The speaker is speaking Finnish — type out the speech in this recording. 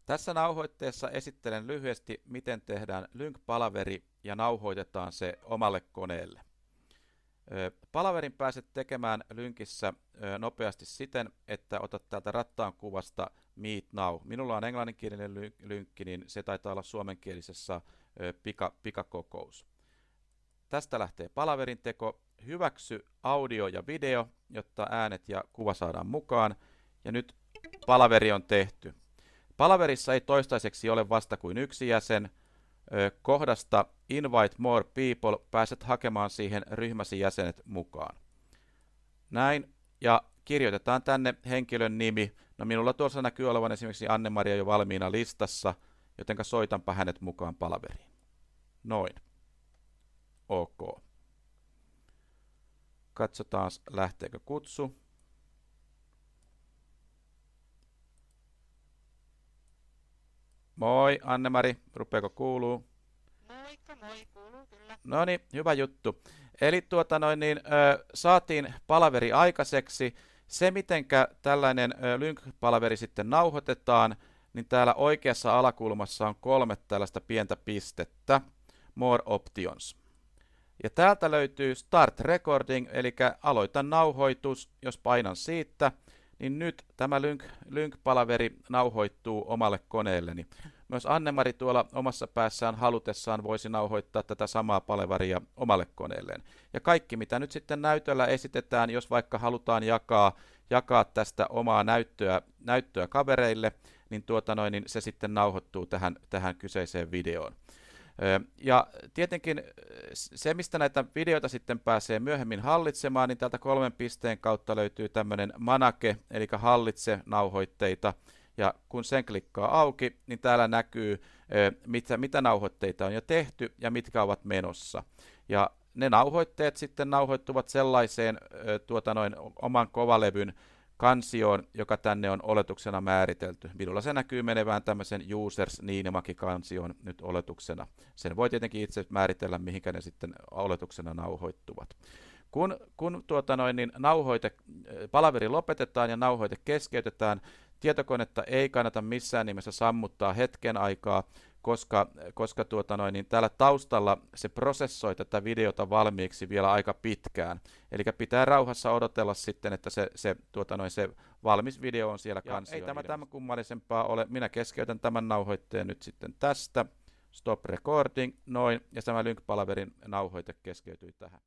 Tässä nauhoitteessa esittelen lyhyesti, miten tehdään Lync-palaveri ja nauhoitetaan se omalle koneelle. Palaverin pääset tekemään Lyncissä nopeasti siten, että otat täältä rattaan kuvasta Meet Now. Minulla on englanninkielinen lynkki, niin se taitaa olla suomenkielisessä pikakokous. Tästä lähtee palaverin teko. Hyväksy audio ja video, jotta äänet ja kuva saadaan mukaan. Ja nyt palaveri on tehty. Palaverissa ei toistaiseksi ole vasta kuin yksi jäsen. Kohdasta Invite More People pääset hakemaan siihen ryhmäsi jäsenet mukaan. Näin, ja kirjoitetaan tänne henkilön nimi. No minulla tuossa näkyy olevan esimerkiksi Anne-Maria jo valmiina listassa, jotenka soitanpa hänet mukaan palaveriin. Noin. OK. Katsotaan lähteekö kutsu. Moi Anne-Mari, rupeako kuuluu? Moikka moi, kuuluu kyllä. No niin, hyvä juttu. Eli saatiin palaveri aikaiseksi. Se, mitenkä tällainen Lync-palaveri sitten nauhoitetaan, niin täällä oikeassa alakulmassa on 3 tällaista pientä pistettä, More Options. Ja täältä löytyy Start Recording, eli aloita nauhoitus. Jos painan siitä, niin nyt tämä Lync-palaveri nauhoittuu omalle koneelleni. Myös Anne-Mari tuolla omassa päässään halutessaan voisi nauhoittaa tätä samaa palaveria omalle koneelleen. Ja kaikki, mitä nyt sitten näytöllä esitetään, jos vaikka halutaan jakaa tästä omaa näyttöä kavereille, niin, niin se sitten nauhoittuu tähän kyseiseen videoon. Ja tietenkin se, mistä näitä videoita sitten pääsee myöhemmin hallitsemaan, niin täältä 3 pisteen kautta löytyy tämmöinen manake, eli hallitse nauhoitteita. Ja kun sen klikkaa auki, niin täällä näkyy, mitä nauhoitteita on jo tehty ja mitkä ovat menossa. Ja ne nauhoitteet sitten nauhoittuvat sellaiseen oman kovalevyn kansioon, joka tänne on oletuksena määritelty. Minulla se näkyy menevään tämmöisen users Niinimaki-kansioon nyt oletuksena. Sen voi tietenkin itse määritellä, mihinkä ne sitten oletuksena nauhoittuvat. Kun palaveri lopetetaan ja nauhoite keskeytetään, tietokonetta ei kannata missään nimessä sammuttaa hetken aikaa, koska täällä taustalla se prosessoi tätä videota valmiiksi vielä aika pitkään. Eli pitää rauhassa odotella sitten, että se valmis video on siellä kansioon. Ei tämä kummallisempaa ole. Minä keskeytän tämän nauhoitteen nyt sitten tästä. Stop recording, noin, ja tämä Lync-palaverin nauhoite keskeytyi tähän.